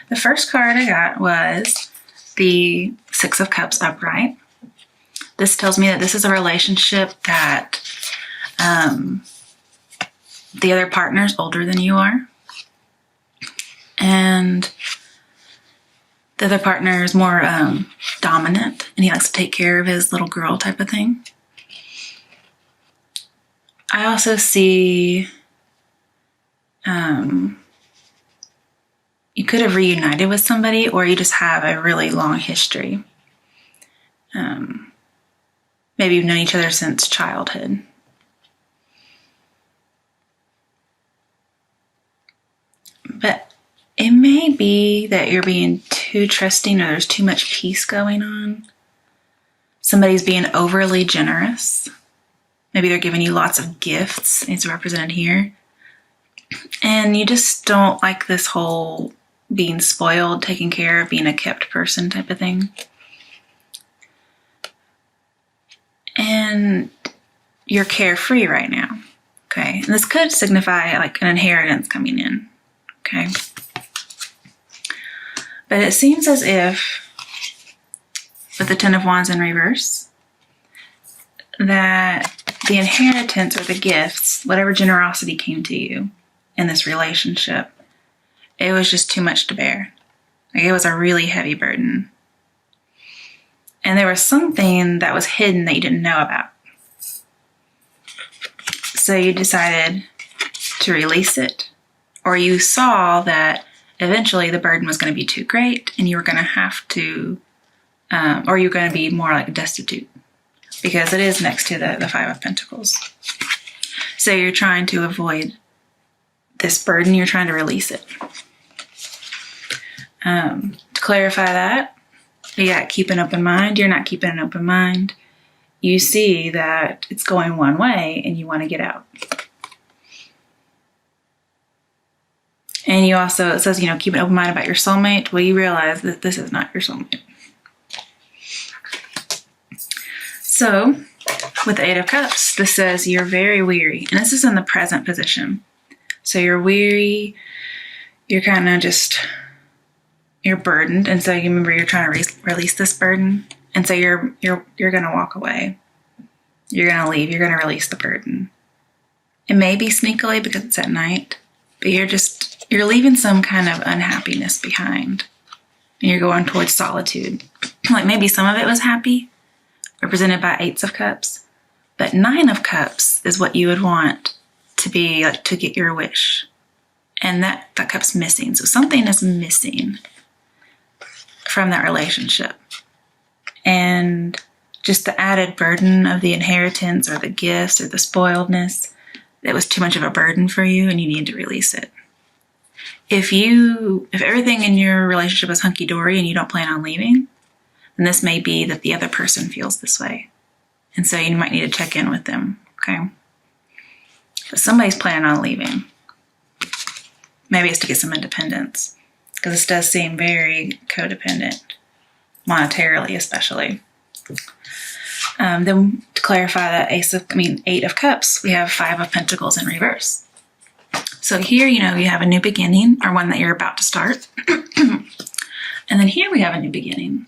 The first card I got was the Six of Cups upright. This tells me that this is a relationship that the other partner is older than you are. And the other partner is more dominant, and he likes to take care of his little girl type of thing. I also see you could have reunited with somebody, or you just have a really long history. Maybe you've known each other since childhood. But it may be that you're being too trusting, or there's too much peace going on. Somebody's being overly generous. Maybe they're giving you lots of gifts. It's represented here. And you just don't like this whole being spoiled, taken care of, being a kept person type of thing. And you're carefree right now. Okay. And this could signify like an inheritance coming in. Okay. But it seems as if, with the Ten of Wands in reverse, that the inheritance or the gifts, whatever generosity came to you in this relationship, it was just too much to bear. Like, it was a really heavy burden. And there was something that was hidden that you didn't know about. So you decided to release it, or you saw that eventually the burden was going to be too great and you were going to have to, or you're going to be more like destitute, because it is next to the Five of Pentacles. So you're trying to avoid this burden, you're trying to release it. To clarify that, you got keep an open mind. You're not keeping an open mind. You see that it's going one way and you want to get out. And you also, it says, keep an open mind about your soulmate. Well, you realize that this is not your soulmate. So, with the Eight of Cups, this says you're very weary. And this is in the present position. So you're weary. You're kind of just, you're burdened. And so you remember you're trying to release this burden. And so you're going to walk away. You're going to leave. You're going to release the burden. It may be sneakily because it's at night. But you're leaving some kind of unhappiness behind. And you're going towards solitude. Like maybe some of it was happy, represented by Eights of Cups. But Nine of Cups is what you would want to be, like, to get your wish. And that cup's missing. So something is missing from that relationship. And just the added burden of the inheritance or the gifts or the spoiledness, it was too much of a burden for you and you need to release it. If everything in your relationship is hunky-dory and you don't plan on leaving, then this may be that the other person feels this way. And so you might need to check in with them, okay? But somebody's planning on leaving. Maybe it's to get some independence, because this does seem very codependent, monetarily especially. Then to clarify that Eight of Cups, we have Five of Pentacles in reverse. So here, you have a new beginning, or one that you're about to start. And then here we have a new beginning.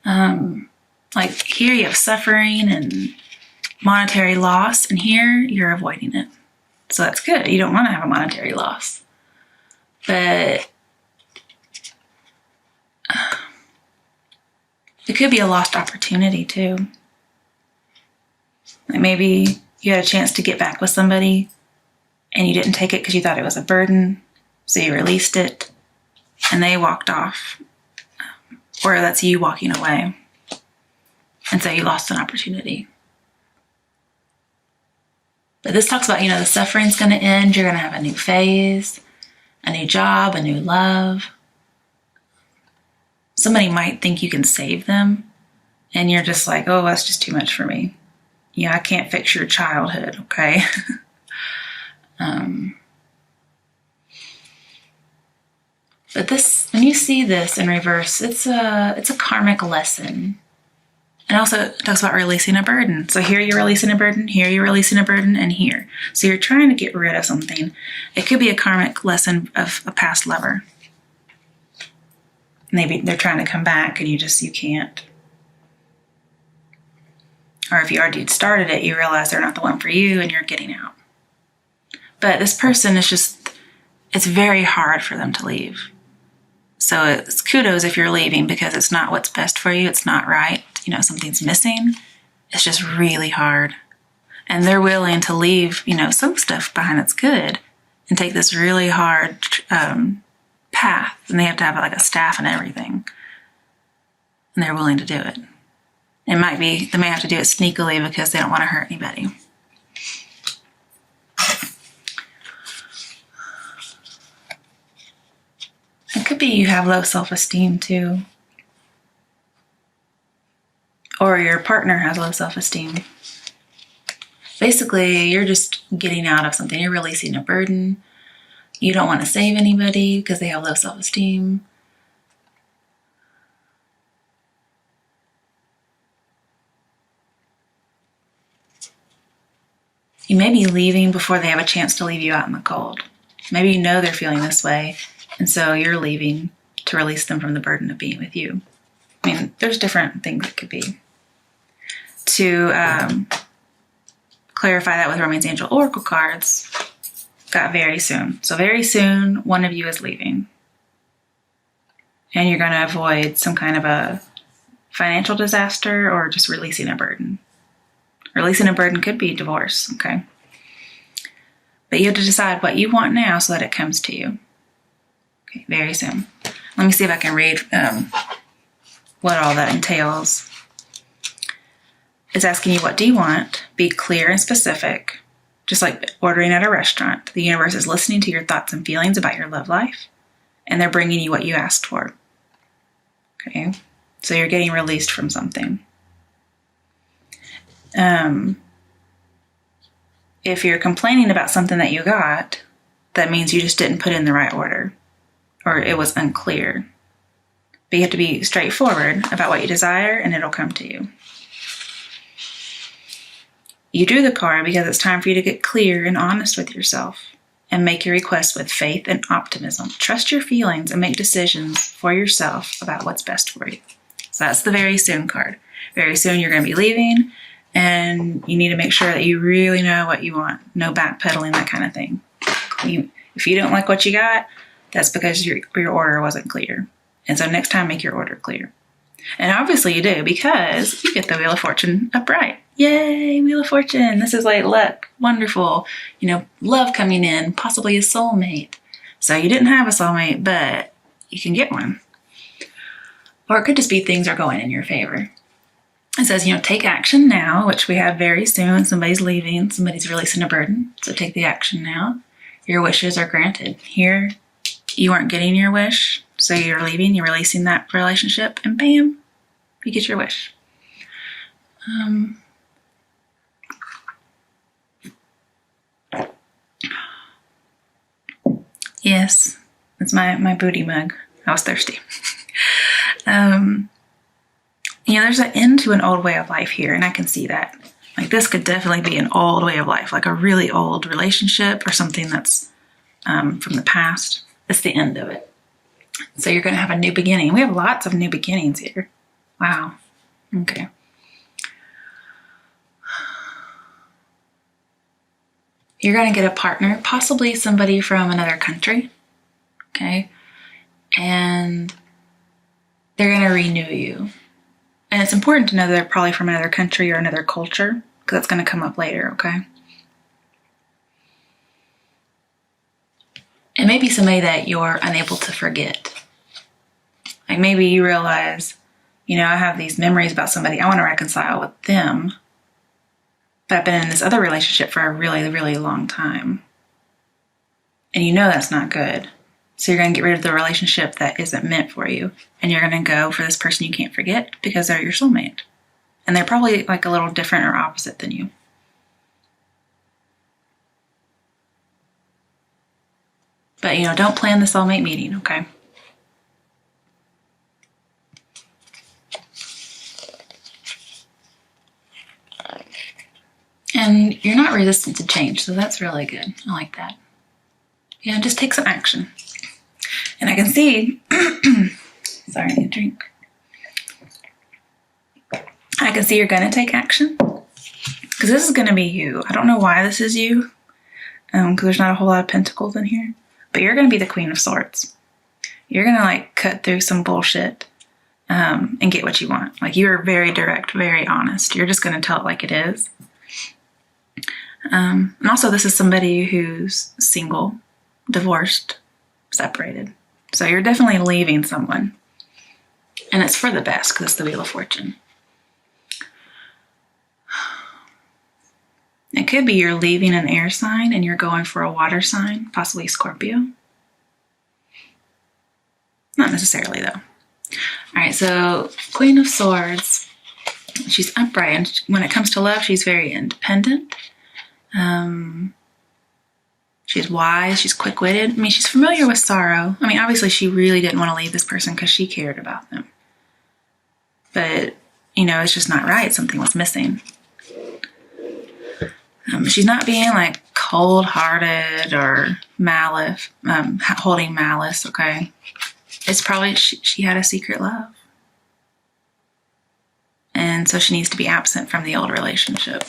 Like here you have suffering and monetary loss, and here you're avoiding it. So that's good. You don't want to have a monetary loss. But it could be a lost opportunity too. Like maybe you had a chance to get back with somebody and you didn't take it because you thought it was a burden. So you released it and they walked off. Or that's you walking away. And so you lost an opportunity. But this talks about, the suffering's going to end. You're going to have a new phase, a new job, a new love. Somebody might think you can save them. And you're just like, oh, that's just too much for me. I can't fix your childhood, okay? But this, when you see this in reverse, it's a karmic lesson. And also it talks about releasing a burden. So here you're releasing a burden, here you're releasing a burden, and here. So you're trying to get rid of something. It could be a karmic lesson of a past lover. Maybe they're trying to come back and you can't. Or if you already started it, you realize they're not the one for you and you're getting out. But this person is it's very hard for them to leave. So it's kudos if you're leaving, because it's not what's best for you. It's not right. Something's missing. It's just really hard. And they're willing to leave, some stuff behind that's good and take this really hard path. And they have to have like a staff and everything. And they're willing to do it. They may have to do it sneakily because they don't want to hurt anybody. It could be you have low self-esteem too. Or your partner has low self-esteem. Basically, you're just getting out of something. You're releasing a burden. You don't want to save anybody because they have low self-esteem. You may be leaving before they have a chance to leave you out in the cold. Maybe they're feeling this way, and so you're leaving to release them from the burden of being with you. There's different things it could be. To clarify that with Romance Angel Oracle cards, got very soon. So very soon, one of you is leaving. And you're going to avoid some kind of a financial disaster or just releasing a burden. Releasing a burden could be divorce, okay? But you have to decide what you want now so that it comes to you. Okay, very soon. Let me see if I can read what all that entails. It's asking you, what do you want? Be clear and specific. Just like ordering at a restaurant. The universe is listening to your thoughts and feelings about your love life, and they're bringing you what you asked for. Okay? So you're getting released from something. If you're complaining about something that you got, that means you just didn't put in the right order, or it was unclear. But you have to be straightforward about what you desire, and it'll come to you. You drew the card because it's time for you to get clear and honest with yourself and make your requests with faith and optimism. Trust your feelings and make decisions for yourself about what's best for you. So that's the very soon card. Very soon you're going to be leaving, and you need to make sure that you really know what you want. No backpedaling, that kind of thing. If you don't like what you got, that's because your order wasn't clear. And so next time, make your order clear. And obviously you do, because you get the Wheel of Fortune upright. Yay, Wheel of Fortune. This is like luck. Wonderful. Love coming in, possibly a soulmate. So you didn't have a soulmate, but you can get one. Or it could just be things are going in your favor. It says, take action now, which we have very soon. Somebody's leaving. Somebody's releasing a burden. So take the action now. Your wishes are granted. Here, you aren't getting your wish. So you're leaving, you're releasing that relationship, and bam, you get your wish. Yes, it's my booty mug. I was thirsty. There's an end to an old way of life here, and I can see that. Like, this could definitely be an old way of life, like a really old relationship or something that's from the past. It's the end of it. So you're going to have a new beginning. We have lots of new beginnings here. Wow. Okay. You're going to get a partner, possibly somebody from another country. Okay. And they're going to renew you. And it's important to know that they're probably from another country or another culture, because that's going to come up later, okay? It may be somebody that you're unable to forget. Like, maybe you realize, I have these memories about somebody. I want to reconcile with them. But I've been in this other relationship for a really, really long time. And that's not good. So you're going to get rid of the relationship that isn't meant for you. And you're going to go for this person you can't forget because they're your soulmate. And they're probably like a little different or opposite than you. But, don't plan the soulmate meeting, okay? And you're not resistant to change, so that's really good. I like that. Just take some action. And I can see Sorry, I need a drink. I can see you're going to take action. Because this is going to be you. I don't know why this is you. Because there's not a whole lot of pentacles in here. But you're going to be the Queen of Swords. You're going to like cut through some bullshit and get what you want. Like you are very direct, very honest. You're just going to tell it like it is. And also this is somebody who's single, divorced, separated. So you're definitely leaving someone. And it's for the best because it's the Wheel of Fortune. It could be you're leaving an air sign and you're going for a water sign, possibly Scorpio. Not necessarily though. All right, so Queen of Swords, she's upright. And when it comes to love, she's very independent. She's wise, she's quick-witted. I mean, she's familiar with sorrow. I mean, obviously she really didn't want to leave this person because she cared about them. But, you know, it's just not right. Something was missing. She's not being like cold-hearted or malice, holding malice, okay? It's probably she had a secret love. And so she needs to be absent from the old relationship.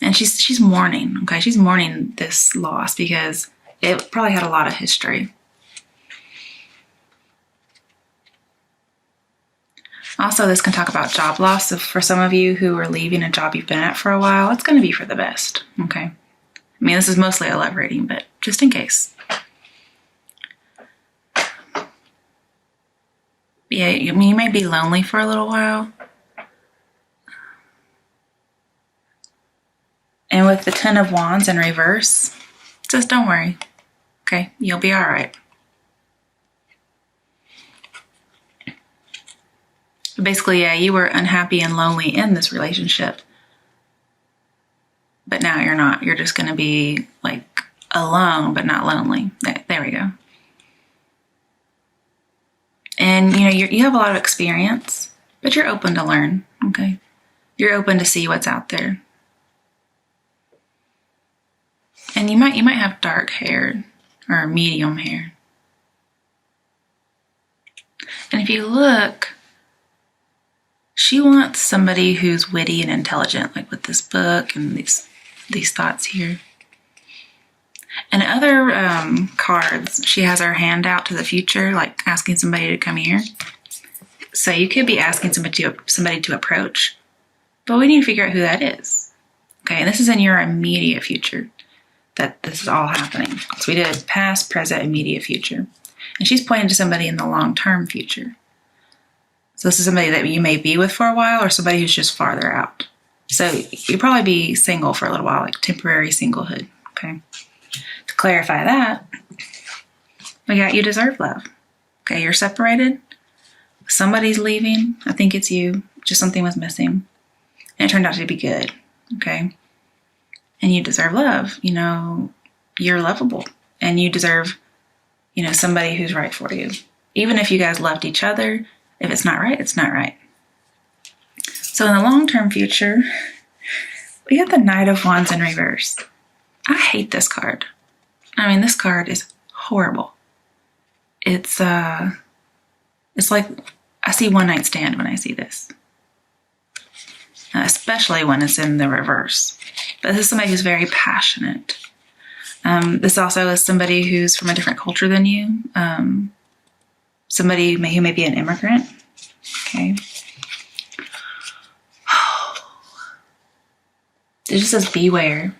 And she's mourning, okay? She's mourning this loss because it probably had a lot of history. Also, this can talk about job loss. So for some of you who are leaving a job you've been at for a while, it's going to be for the best, okay? I mean, this is mostly a love reading, but just in case. Yeah, I mean, you may be lonely for a little while. And with the Ten of Wands in reverse, just don't worry, okay? You'll be all right. Basically, yeah, you were unhappy and lonely in this relationship. But now you're not. You're just going to be like alone, but not lonely. There we go. And, you know, you have a lot of experience, but you're open to learn, okay? You're open to see what's out there. And you might have dark hair or medium hair. And if you look, she wants somebody who's witty and intelligent, like with this book and these thoughts here. And other cards, she has her hand out to the future, like asking somebody to come here. So you could be asking somebody to approach, but we need to figure out who that is. Okay, and this is in your immediate future that this is all happening. So we did past, present, immediate future. And she's pointing to somebody in the long-term future. So this is somebody that you may be with for a while or somebody who's just farther out. So you'll probably be single for a little while, like temporary singlehood, okay? To clarify that, we got you deserve love. Okay, you're separated. Somebody's leaving. I think it's you. Just something was missing. And it turned out to be good, okay? And you deserve love. You know, you're lovable. And you deserve, you know, somebody who's right for you. Even if you guys loved each other, if it's not right, it's not right. So in the long-term future, we have the Knight of Wands in reverse. I hate this card. I mean, this card is horrible. It's like I see one night stand when I see this. Especially when it's in the reverse. But this is somebody who's very passionate. This also is somebody who's from a different culture than you. Somebody who may be an immigrant. Okay. It just says beware.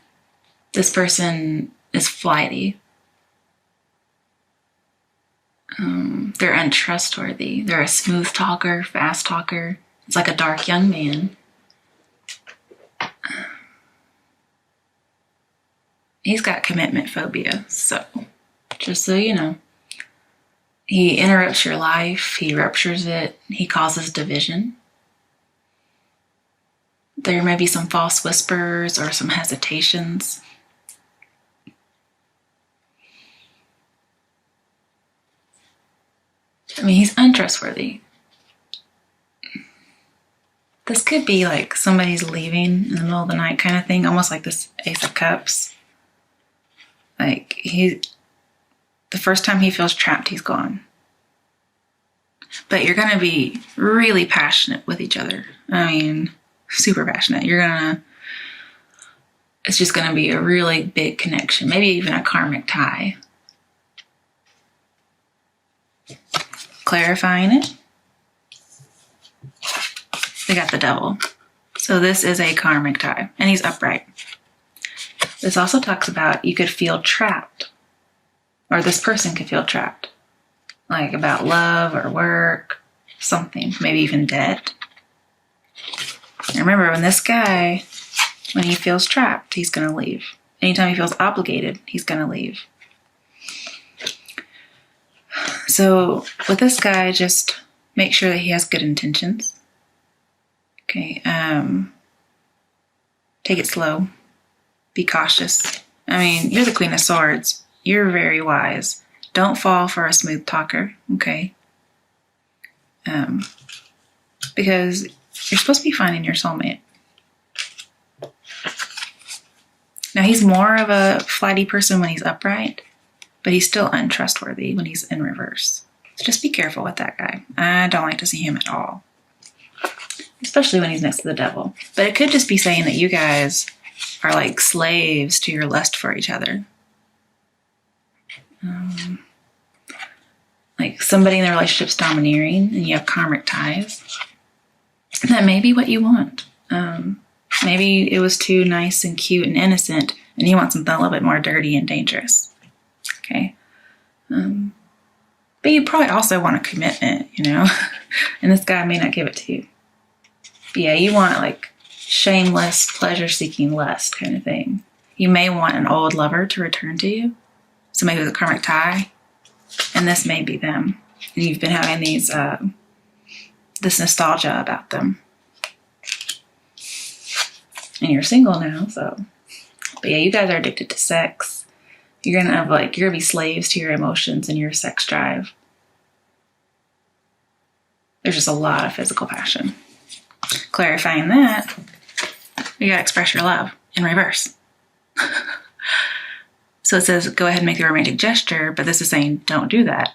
This person is flighty. They're untrustworthy. They're a smooth talker, fast talker. It's like a dark young man. He's got commitment phobia, so just so you know. He interrupts your life. He ruptures it. He causes division. There may be some false whispers or some hesitations. I mean, he's untrustworthy. This could be like somebody's leaving in the middle of the night kind of thing, almost like this Ace of Cups. Like the first time he feels trapped, he's gone. but you're going to be really passionate with each other. I mean, super passionate. It's just going to be a really big connection, maybe even a karmic tie. Clarifying it. We got the Devil. So this is a karmic tie, and he's upright. This also talks about you could feel trapped, or this person could feel trapped, like about love or work, something, maybe even debt. And remember, when he feels trapped, he's going to leave. Anytime he feels obligated, he's going to leave. So with this guy, just make sure that he has good intentions. Okay. Take it slow. Be cautious. I mean, you're the Queen of Swords. You're very wise. Don't fall for a smooth talker. Okay. Because you're supposed to be finding your soulmate. Now, he's more of a flighty person when he's upright, but he's still untrustworthy when he's in reverse. So just be careful with that guy. I don't like to see him at all, especially when he's next to the Devil. But it could just be saying that you guys are like slaves to your lust for each other. Like somebody in the relationship's domineering and you have karmic ties. That may be what you want. Maybe it was too nice and cute and innocent, and you want something a little bit more dirty and dangerous. Okay. But you probably also want a commitment, and this guy may not give it to you. But yeah, you want like shameless, pleasure-seeking lust kind of thing. You may want an old lover to return to you. So maybe it's a karmic tie, and this may be them. And you've been having this nostalgia about them. And you're single now, so. But yeah, you guys are addicted to sex. You're gonna be slaves to your emotions and your sex drive. There's just a lot of physical passion. Clarifying that, you gotta express your love in reverse. So it says, go ahead and make the romantic gesture, but this is saying, don't do that.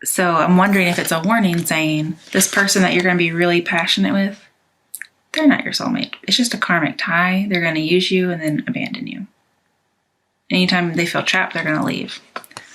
So I'm wondering if it's a warning saying, this person that you're going to be really passionate with, they're not your soulmate. It's just a karmic tie. They're going to use you and then abandon you. Anytime they feel trapped, they're going to leave.